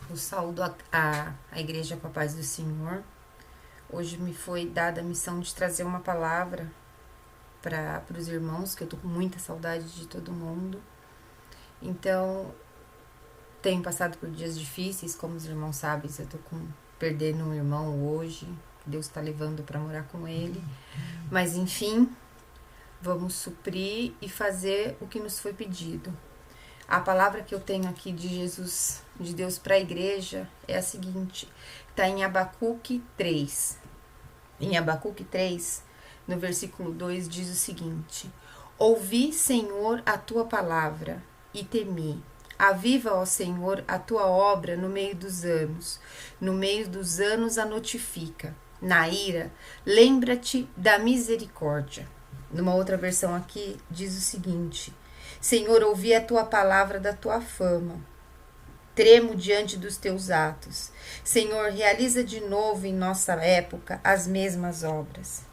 Eu saúdo a igreja com a paz do Senhor. Hoje me foi dada a missão de trazer uma palavra para os irmãos, que eu tô com muita saudade de todo mundo. Então, tenho passado por dias difíceis, como os irmãos sabem, eu tô perdendo um irmão hoje, Deus está levando para morar com ele. Mas enfim, vamos suprir e fazer o que nos foi pedido. A palavra que eu tenho aqui de Jesus, de Deus para a igreja, é a seguinte, está em Abacuque 3. Em Abacuque 3, no versículo 2, diz o seguinte: Ouvi, Senhor, a tua palavra e temi. Aviva, ó Senhor, a tua obra no meio dos anos. No meio dos anos a notifica. Na ira, lembra-te da misericórdia. Numa outra versão aqui, diz o seguinte: Senhor, ouvi a tua palavra da tua fama. Tremo diante dos teus atos. Senhor, realiza de novo em nossa época as mesmas obras.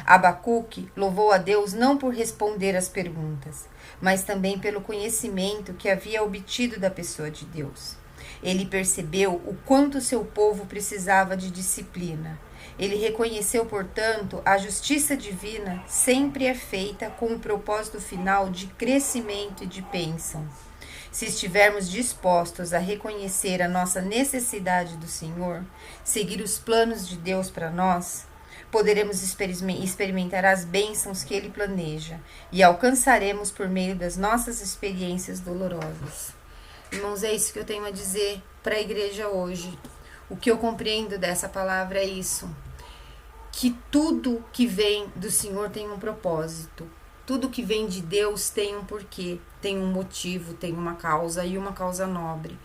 Abacuque louvou a Deus não por responder às perguntas, mas também pelo conhecimento que havia obtido da pessoa de Deus. Ele percebeu o quanto seu povo precisava de disciplina. Ele reconheceu, portanto, a justiça divina sempre é feita com o propósito final de crescimento e de bênção. Se estivermos dispostos a reconhecer a nossa necessidade do Senhor, seguir os planos de Deus para nós, poderemos experimentar as bênçãos que Ele planeja e alcançaremos por meio das nossas experiências dolorosas. Irmãos, é isso que eu tenho a dizer para a igreja hoje. O que eu compreendo dessa palavra é isso, que tudo que vem do Senhor tem um propósito. Tudo que vem de Deus tem um porquê, tem um motivo, tem uma causa e uma causa nobre.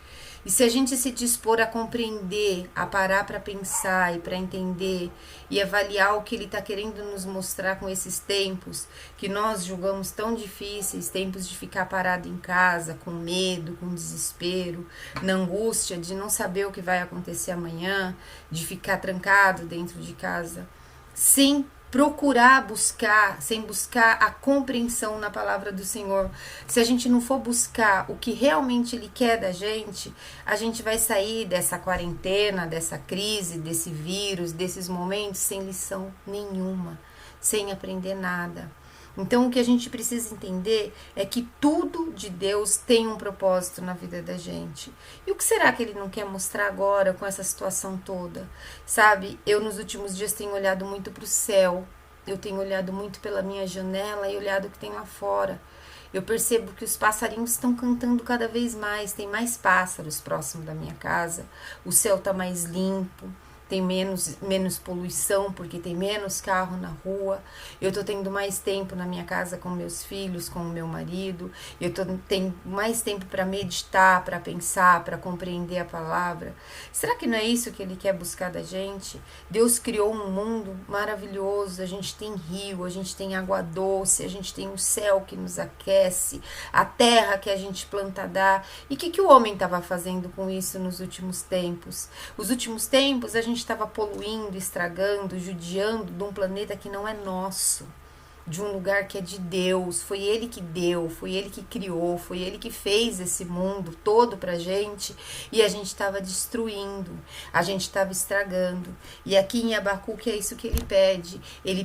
E se a gente se dispor a compreender, a parar para pensar e para entender e avaliar o que Ele está querendo nos mostrar com esses tempos que nós julgamos tão difíceis, tempos de ficar parado em casa, com medo, com desespero, na angústia de não saber o que vai acontecer amanhã, de ficar trancado dentro de casa, sem sem buscar a compreensão na palavra do Senhor. Se a gente não for buscar o que realmente Ele quer da gente, a gente vai sair dessa quarentena, dessa crise, desse vírus, desses momentos sem lição nenhuma, sem aprender nada. Então, o que a gente precisa entender é que tudo de Deus tem um propósito na vida da gente. E o que será que Ele não quer mostrar agora com essa situação toda? Sabe, eu nos últimos dias tenho olhado muito para o céu, eu tenho olhado muito pela minha janela e olhado o que tem lá fora. Eu percebo que os passarinhos estão cantando cada vez mais, tem mais pássaros próximo da minha casa, o céu está mais limpo. Tem menos poluição, porque tem menos carro na rua. Eu tô tendo mais tempo na minha casa com meus filhos, com o meu marido. Tenho mais tempo para meditar, para pensar, para compreender a palavra. Será que não é isso que Ele quer buscar da gente? Deus criou um mundo maravilhoso. A gente tem rio, a gente tem água doce, a gente tem o céu que nos aquece, a terra que a gente planta dá. E o que o homem estava fazendo com isso nos últimos tempos? Os últimos tempos a gente estava poluindo, estragando, judiando de um planeta que não é nosso, de um lugar que é de Deus. Foi Ele que deu, foi Ele que criou, foi Ele que fez esse mundo todo pra gente, e a gente estava destruindo, a gente estava estragando. E aqui em Abacuque é isso que ele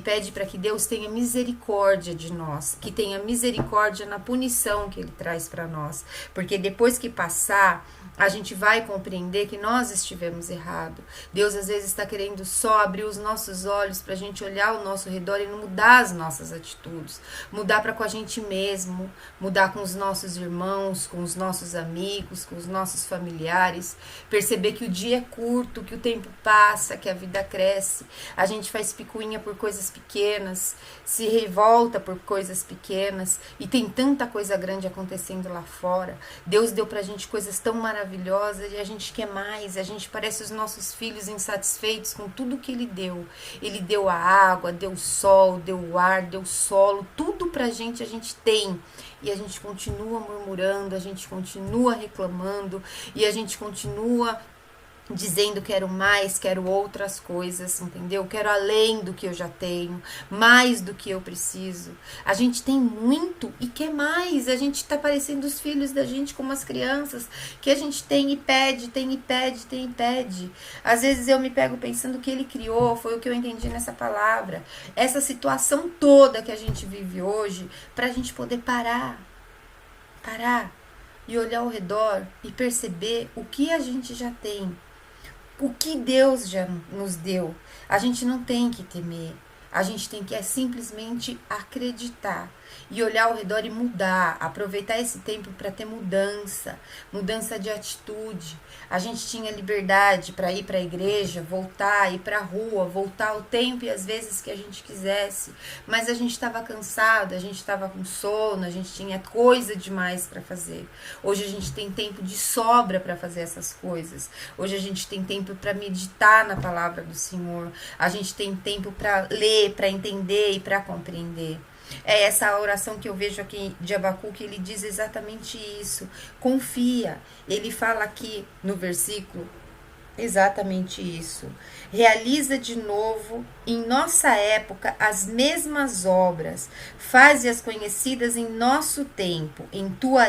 pede para que Deus tenha misericórdia de nós, que tenha misericórdia na punição que Ele traz para nós, porque depois que passar, a gente vai compreender que nós estivemos errados. Deus às vezes está querendo só abrir os nossos olhos para a gente olhar ao nosso redor e mudar as nossas atitudes, mudar para com a gente mesmo, mudar com os nossos irmãos, com os nossos amigos, com os nossos familiares, perceber que o dia é curto, que o tempo passa, que a vida cresce. A gente faz picuinha por coisas pequenas, se revolta por coisas pequenas, e tem tanta coisa grande acontecendo lá fora. Deus deu pra gente coisas tão maravilhosas e a gente quer mais, a gente parece os nossos filhos insatisfeitos com tudo que Ele deu. Ele deu a água, deu o sol, deu o ar, deu o solo, tudo pra gente a gente tem. E a gente continua murmurando, a gente continua reclamando, e a gente continua dizendo quero mais, quero outras coisas, entendeu? Quero além do que eu já tenho, mais do que eu preciso. A gente tem muito e quer mais. A gente tá parecendo os filhos da gente como as crianças, que a gente tem e pede, tem e pede, tem e pede. Às vezes eu me pego pensando que ele criou, foi o que eu entendi nessa palavra. Essa situação toda que a gente vive hoje, pra gente poder parar e olhar ao redor e perceber o que a gente já tem. O que Deus já nos deu, a gente não tem que temer. A gente tem que simplesmente acreditar e olhar ao redor e mudar, aproveitar esse tempo para ter mudança de atitude. A gente tinha liberdade para ir para a igreja, voltar, ir para a rua, voltar o tempo e as vezes que a gente quisesse, mas a gente estava cansado, a gente estava com sono, a gente tinha coisa demais para fazer. Hoje a gente tem tempo de sobra para fazer essas coisas. Hoje a gente tem tempo para meditar na palavra do Senhor. A gente tem tempo para ler, para entender e para compreender. É essa oração que eu vejo aqui de Abacuque, ele diz exatamente isso. Confia. Ele fala aqui no versículo exatamente isso. Realiza de novo em nossa época as mesmas obras. Faze-as conhecidas em nosso tempo. Em tua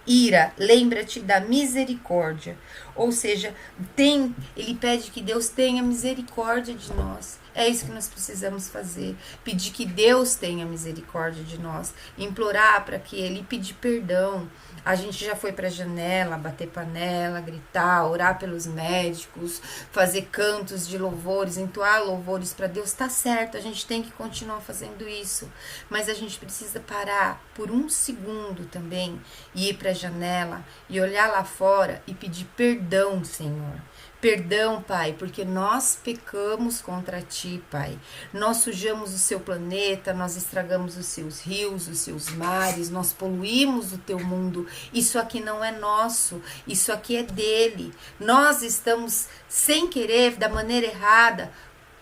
ira, lembra-te da misericórdia. Ou seja, ele pede que Deus tenha misericórdia de nós. É isso que nós precisamos fazer. Pedir que Deus tenha misericórdia de nós. Implorar para que Ele pedir perdão. A gente já foi para a janela, bater panela, gritar, orar pelos médicos, fazer cantos de louvores, entoar louvores para Deus. Tá certo, a gente tem que continuar fazendo isso. Mas a gente precisa parar por um segundo também e ir para a janela e olhar lá fora e pedir perdão, Senhor. Perdão, Pai, porque nós pecamos contra Ti, Pai. Nós sujamos o Seu planeta, nós estragamos os Seus rios, os Seus mares, nós poluímos o Teu mundo. Isso aqui não é nosso, isso aqui é dele. Nós estamos, sem querer, da maneira errada,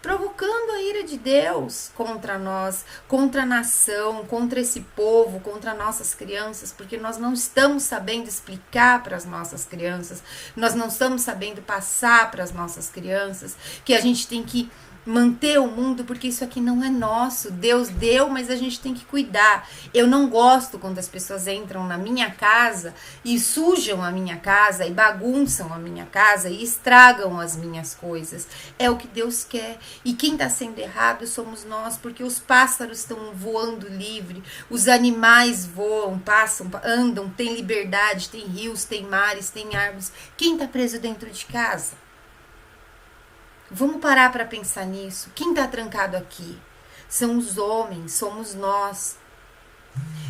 provocando a ira de Deus contra nós, contra a nação, contra esse povo, contra nossas crianças, porque nós não estamos sabendo explicar para as nossas crianças, nós não estamos sabendo passar para as nossas crianças que a gente tem que manter o mundo, porque isso aqui não é nosso. Deus deu, mas a gente tem que cuidar. Eu não gosto quando as pessoas entram na minha casa e sujam a minha casa e bagunçam a minha casa e estragam as minhas coisas. É o que Deus quer. E quem está sendo errado somos nós, porque os pássaros estão voando livre, os animais voam, passam, andam, tem liberdade, tem rios, tem mares, tem árvores. Quem está preso dentro de casa? Vamos parar para pensar nisso. Quem está trancado aqui? São os homens, somos nós.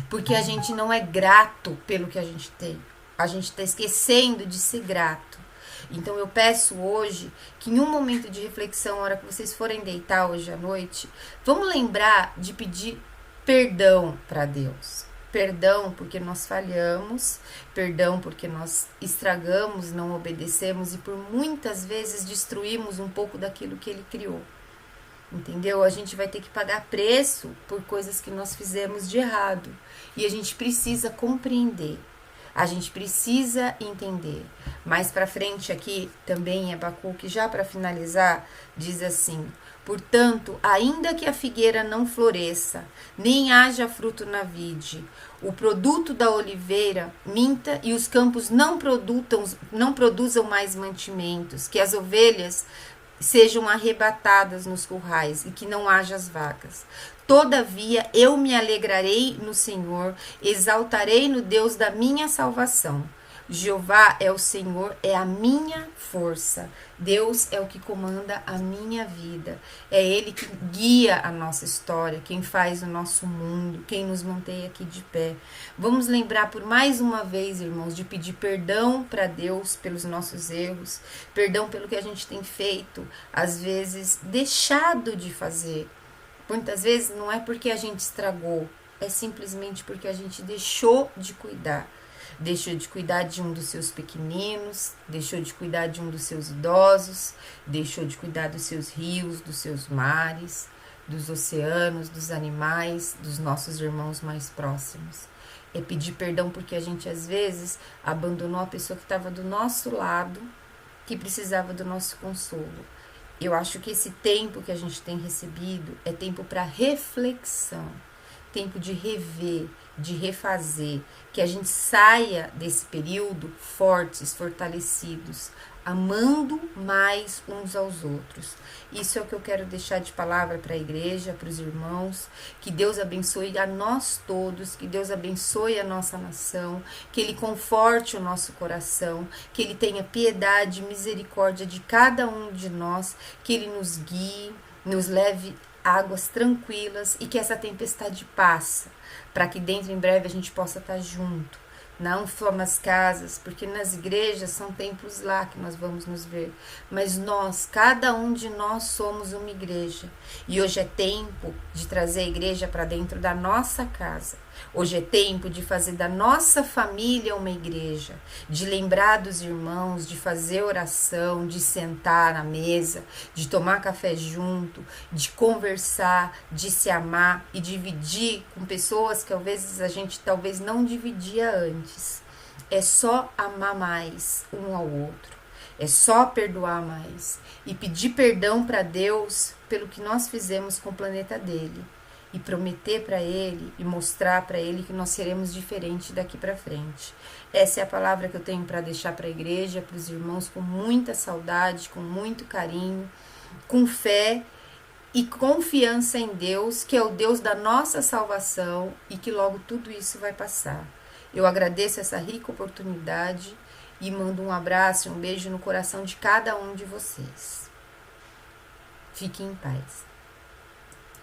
Porque a gente não é grato pelo que a gente tem. A gente está esquecendo de ser grato. Então eu peço hoje que em um momento de reflexão, na hora que vocês forem deitar hoje à noite, vamos lembrar de pedir perdão para Deus. Perdão porque nós falhamos, perdão porque nós estragamos, não obedecemos e por muitas vezes destruímos um pouco daquilo que Ele criou. Entendeu? A gente vai ter que pagar preço por coisas que nós fizemos de errado. E a gente precisa compreender. A gente precisa entender. Mais pra frente aqui, também em Abacuque, já para finalizar, diz assim: portanto, ainda que a figueira não floresça, nem haja fruto na vide, o produto da oliveira minta e os campos não produzam mais mantimentos, que as ovelhas sejam arrebatadas nos currais e que não haja as vacas. Todavia eu me alegrarei no Senhor, exaltarei no Deus da minha salvação. Jeová é o Senhor, é a minha força. Deus é o que comanda a minha vida. É Ele que guia a nossa história, quem faz o nosso mundo, quem nos mantém aqui de pé. Vamos lembrar por mais uma vez, irmãos, de pedir perdão para Deus pelos nossos erros, perdão pelo que a gente tem feito, às vezes deixado de fazer. Muitas vezes não é porque a gente estragou, é simplesmente porque a gente deixou de cuidar. Deixou de cuidar de um dos seus pequeninos, deixou de cuidar de um dos seus idosos, deixou de cuidar dos seus rios, dos seus mares, dos oceanos, dos animais, dos nossos irmãos mais próximos. É pedir perdão porque a gente às vezes abandonou a pessoa que estava do nosso lado que precisava do nosso consolo. Eu acho que esse tempo que a gente tem recebido é tempo para reflexão, tempo de rever, de refazer, que a gente saia desse período fortes, fortalecidos, amando mais uns aos outros. Isso é o que eu quero deixar de palavra para a igreja, para os irmãos. Que Deus abençoe a nós todos, que Deus abençoe a nossa nação, que Ele conforte o nosso coração, que Ele tenha piedade e misericórdia de cada um de nós, que Ele nos guie, nos leve águas tranquilas e que essa tempestade passe, para que dentro em breve a gente possa estar junto. Não só nas casas, porque nas igrejas são templos lá que nós vamos nos ver. Mas nós, cada um de nós somos uma igreja. E hoje é tempo de trazer a igreja para dentro da nossa casa. Hoje é tempo de fazer da nossa família uma igreja. De lembrar dos irmãos, de fazer oração, de sentar na mesa, de tomar café junto, de conversar, de se amar e dividir com pessoas que às vezes a gente talvez não dividia antes. É só amar mais um ao outro. É só perdoar mais e pedir perdão para Deus pelo que nós fizemos com o planeta dele. E prometer para ele e mostrar para ele que nós seremos diferentes daqui para frente. Essa é a palavra que eu tenho para deixar para a igreja, para os irmãos, com muita saudade, com muito carinho, com fé e confiança em Deus, que é o Deus da nossa salvação e que logo tudo isso vai passar. Eu agradeço essa rica oportunidade e mando um abraço e um beijo no coração de cada um de vocês. Fiquem em paz.